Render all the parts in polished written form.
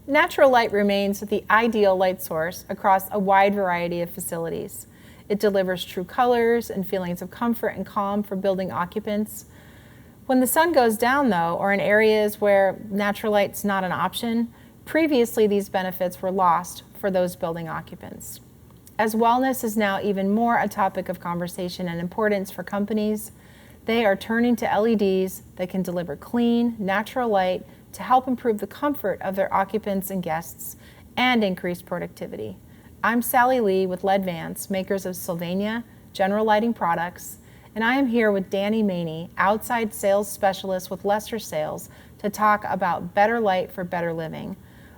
Natural light remains the ideal light source across a wide variety of facilities. It delivers true colors and feelings of comfort and calm for building occupants. When the sun goes down, though, or in areas where natural light's not an option, previously these benefits were lost for those building occupants. As wellness is now even more a topic of conversation and importance for companies, they are turning to LEDs that can deliver clean, natural light to help improve the comfort of their occupants and guests and increase productivity. I'm Sally Lee with Ledvance, makers of Sylvania General Lighting Products, and I am here with Danny Maney, outside sales specialist with Lester Sales, to talk about better light for better living.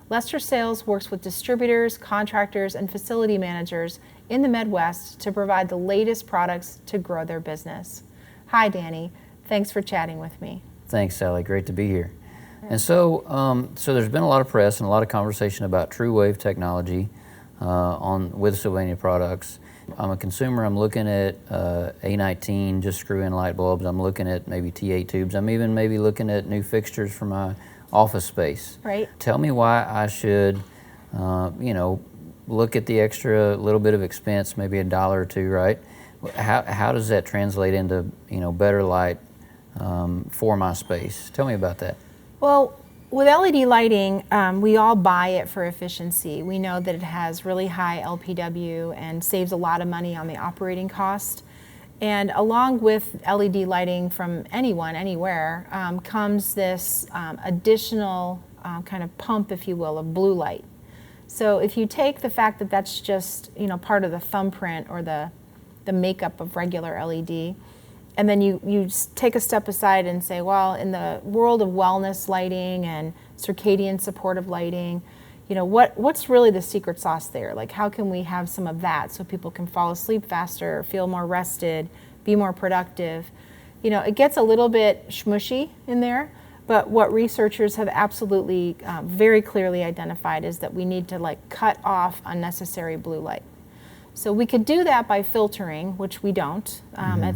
Lester Sales works with distributors, contractors, and facility managers in the Midwest to provide the latest products to grow their business. Hi, Danny. Thanks for chatting with me. Thanks, Sally. Great to be here. And so there's been a lot of press and a lot of conversation about TruWave technology with Sylvania products. I'm a consumer. I'm looking at A19, just screw-in light bulbs. I'm looking at maybe T8 tubes. I'm even maybe looking at new fixtures for my office space. Right. Tell me why I should, look at the extra little bit of expense, maybe $1 or $2, right? How does that translate into, better light for my space? Tell me about that. Well, with LED lighting, we all buy it for efficiency. We know that it has really high LPW and saves a lot of money on the operating cost. And along with LED lighting from anyone, anywhere, comes this additional kind of pump, if you will, of blue light. So if you take the fact that that's just part of the thumbprint or the makeup of regular LED, and then you take a step aside and say, well, in the world of wellness lighting and circadian supportive lighting, what's really the secret sauce there? Like, how can we have some of that so people can fall asleep faster, feel more rested, be more productive? It gets a little bit smushy in there, but what researchers have absolutely very clearly identified is that we need to cut off unnecessary blue light. So we could do that by filtering, which we don't.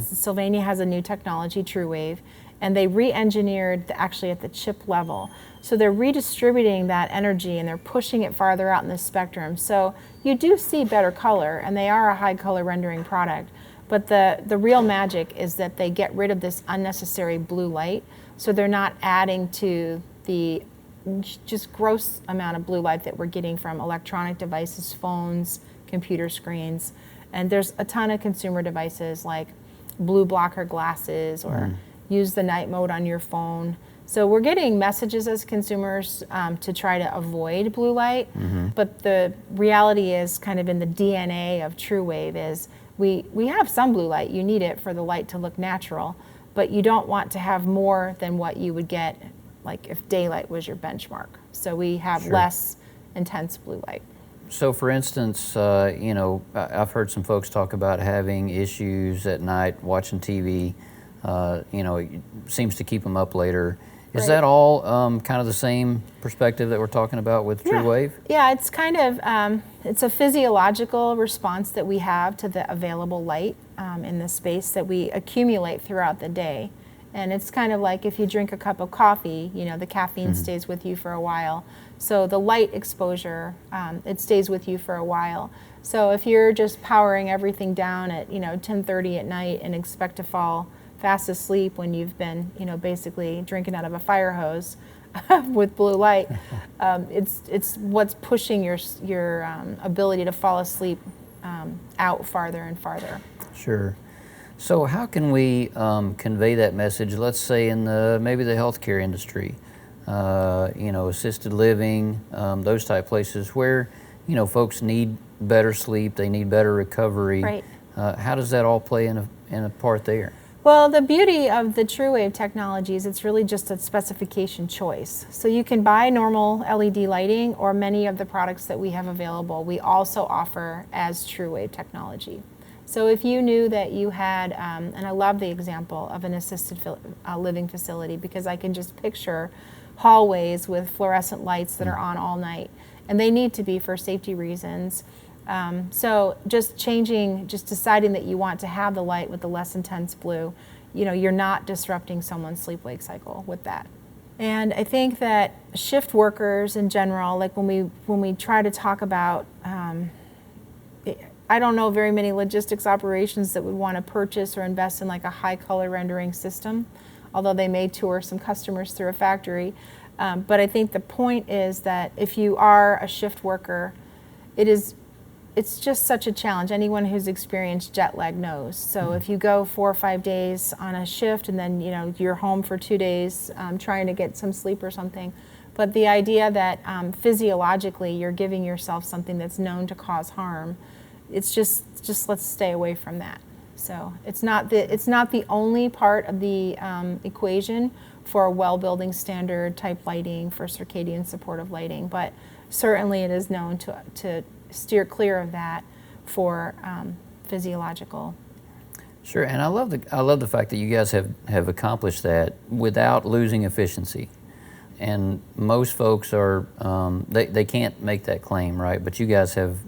Sylvania has a new technology, TruWave, and they re-engineered actually at the chip level. So they're redistributing that energy and they're pushing it farther out in the spectrum. So you do see better color, and they are a high color rendering product. But the real magic is that they get rid of this unnecessary blue light, so they're not adding to the just gross amount of blue light that we're getting from electronic devices, phones, computer screens. And there's a ton of consumer devices like blue blocker glasses or use the night mode on your phone. So we're getting messages as consumers to try to avoid blue light, but the reality is kind of in the DNA of TruWave is we have some blue light. You need it for the light to look natural, but you don't want to have more than what you would get like if daylight was your benchmark. So we have less intense blue light. So for instance, I've heard some folks talk about having issues at night watching TV. It seems to keep them up later. Is that all kind of the same perspective that we're talking about with TruWave? Yeah, it's kind of, it's a physiological response that we have to the available light in the space that we accumulate throughout the day. And it's kind of like if you drink a cup of coffee, the caffeine stays with you for a while. So the light exposure, it stays with you for a while. So if you're just powering everything down at 10:30 at night and expect to fall fast asleep when you've been basically drinking out of a fire hose with blue light, it's what's pushing your ability to fall asleep out farther and farther. Sure. So how can we convey that message, let's say in maybe the healthcare industry, assisted living, those type places where, folks need better sleep, they need better recovery. Right. How does that all play in a part there? Well, the beauty of the TruWave technology is it's really just a specification choice. So you can buy normal LED lighting, or many of the products that we have available we also offer as TruWave technology. So if you knew that you had, and I love the example of an assisted living facility because I can just picture hallways with fluorescent lights that are on all night, and they need to be for safety reasons. So just deciding that you want to have the light with the less intense blue, you're not disrupting someone's sleep-wake cycle with that. And I think that shift workers in general, like when we try to talk about, I don't know very many logistics operations that would want to purchase or invest in like a high color rendering system, although they may tour some customers through a factory. But I think the point is that if you are a shift worker, it's just such a challenge. Anyone who's experienced jet lag knows. So if you go 4 or 5 days on a shift and then you're home for 2 days trying to get some sleep or something, but the idea that physiologically you're giving yourself something that's known to cause harm, it's just let's stay away from that. So it's not the only part of the equation for a well building standard type lighting, for circadian supportive lighting, but certainly it is known to steer clear of that for physiological. Sure, and I love the fact that you guys have accomplished that without losing efficiency. And most folks are they can't make that claim, right? But you guys have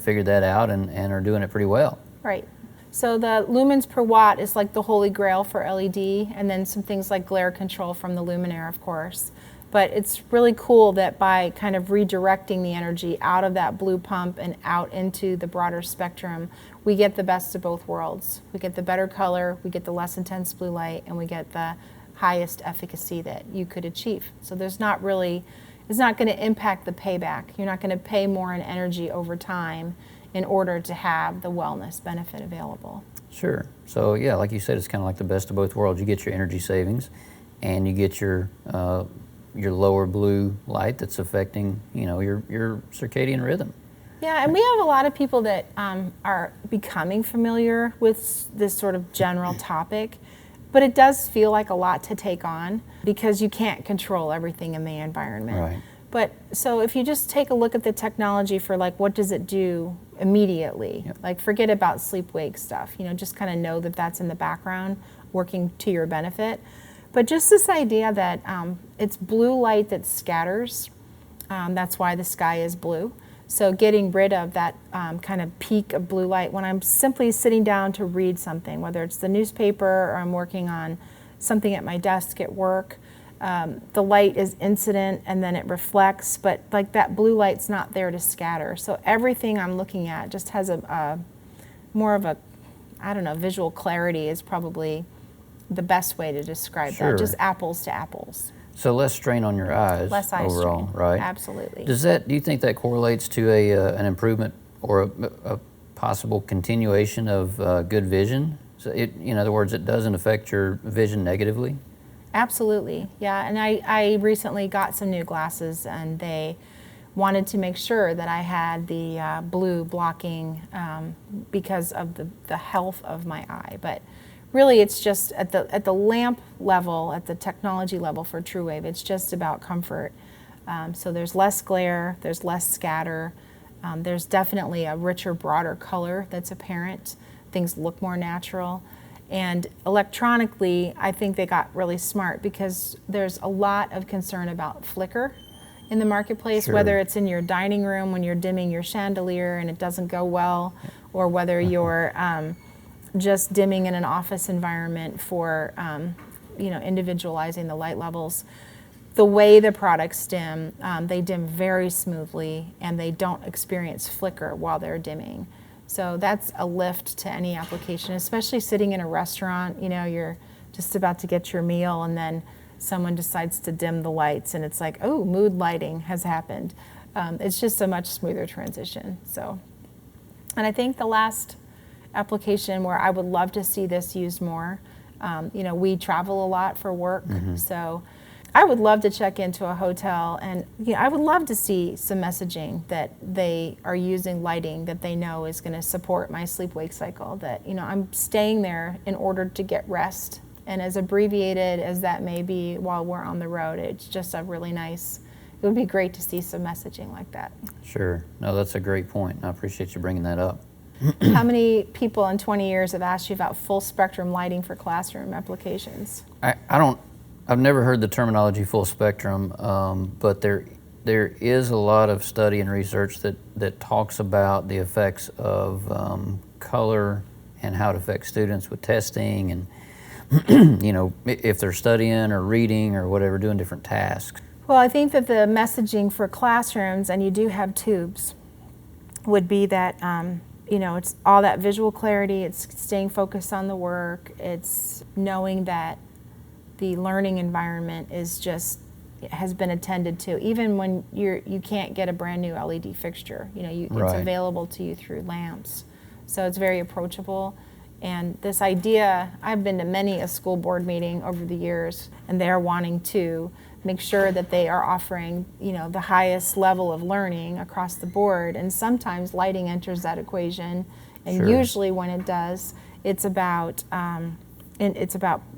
figured that out and are doing it pretty well. Right. So the lumens per watt is like the holy grail for LED, and then some things like glare control from the luminaire, of course. But it's really cool that by kind of redirecting the energy out of that blue pump and out into the broader spectrum, we get the best of both worlds. We get the better color, we get the less intense blue light, and we get the highest efficacy that you could achieve. So it's not going to impact the payback. You're not going to pay more in energy over time in order to have the wellness benefit available. Sure. So yeah, like you said, it's kind of like the best of both worlds. You get your energy savings, and you get your lower blue light that's affecting your circadian rhythm. Yeah, and we have a lot of people that are becoming familiar with this sort of general topic, but it does feel like a lot to take on because you can't control everything in the environment. Right. But so if you just take a look at the technology for like what does it do immediately, Yep. like forget about sleep-wake stuff, just kind of know that that's in the background working to your benefit. But just this idea that it's blue light that scatters, that's why the sky is blue. So getting rid of that kind of peak of blue light when I'm simply sitting down to read something, whether it's the newspaper or I'm working on something at my desk at work, the light is incident and then it reflects, but like that blue light's not there to scatter. So everything I'm looking at just has a more of a, visual clarity is probably the best way to describe Sure. that, just apples to apples. So less strain on your eyes Less eye overall, strain, right? absolutely. Do you think that correlates to an improvement or a possible continuation of good vision? So in other words, it doesn't affect your vision negatively? Absolutely, yeah. And I recently got some new glasses, and they wanted to make sure that I had the blue blocking because of the health of my eye. But really, it's just at the lamp level, at the technology level for TruWave, it's just about comfort. So there's less glare, there's less scatter, there's definitely a richer, broader color that's apparent. Things look more natural. And electronically, I think they got really smart because there's a lot of concern about flicker in the marketplace, Sure. whether it's in your dining room when you're dimming your chandelier and it doesn't go well, or whether you're just dimming in an office environment for individualizing the light levels. The way the products dim, they dim very smoothly and they don't experience flicker while they're dimming. So that's a lift to any application, especially sitting in a restaurant. You're just about to get your meal and then someone decides to dim the lights and it's like, oh, mood lighting has happened. It's just a much smoother transition. So, and I think the last application where I would love to see this used more, we travel a lot for work, so I would love to check into a hotel and I would love to see some messaging that they are using lighting that they know is going to support my sleep-wake cycle, that I'm staying there in order to get rest. And as abbreviated as that may be while we're on the road, it's just a really nice, it would be great to see some messaging like that. Sure. No, that's a great point. I appreciate you bringing that up. How many people in 20 years have asked you about full spectrum lighting for classroom applications? I've never heard the terminology full spectrum, but there is a lot of study and research that talks about the effects of color and how it affects students with testing. And you know, if they're studying or reading or whatever, doing different tasks? Well, I think that the messaging for classrooms, and you do have tubes, would be that, you know, it's all that visual clarity, it's staying focused on the work, it's knowing that the learning environment is just, has been attended to. Even when you can't get a brand new LED fixture, you know, it's Right. available to you through lamps. So it's very approachable. And this idea, I've been to many a school board meeting over the years, and they're wanting to make sure that they are offering, you know, the highest level of learning across the board. And sometimes lighting enters that equation, and Sure. usually when it does, it's about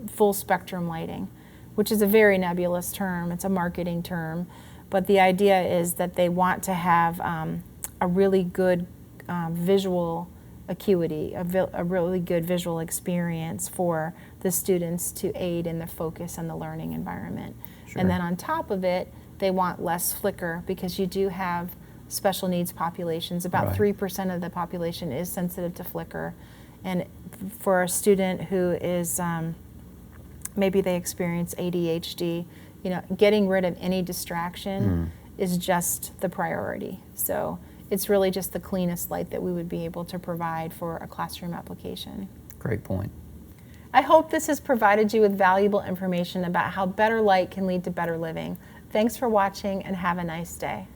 full spectrum lighting, which is a very nebulous term. It's a marketing term, but the idea is that they want to have a really good visual acuity, a really good visual experience for the students to aid in the focus and the learning environment. Sure. And then on top of it, they want less flicker, because you do have special needs populations. About Right. 3% of the population is sensitive to flicker. And for a student who is, maybe they experience ADHD, you know, getting rid of any distraction is just the priority. So it's really just the cleanest light that we would be able to provide for a classroom application. Great point. I hope this has provided you with valuable information about how better light can lead to better living. Thanks for watching, and have a nice day.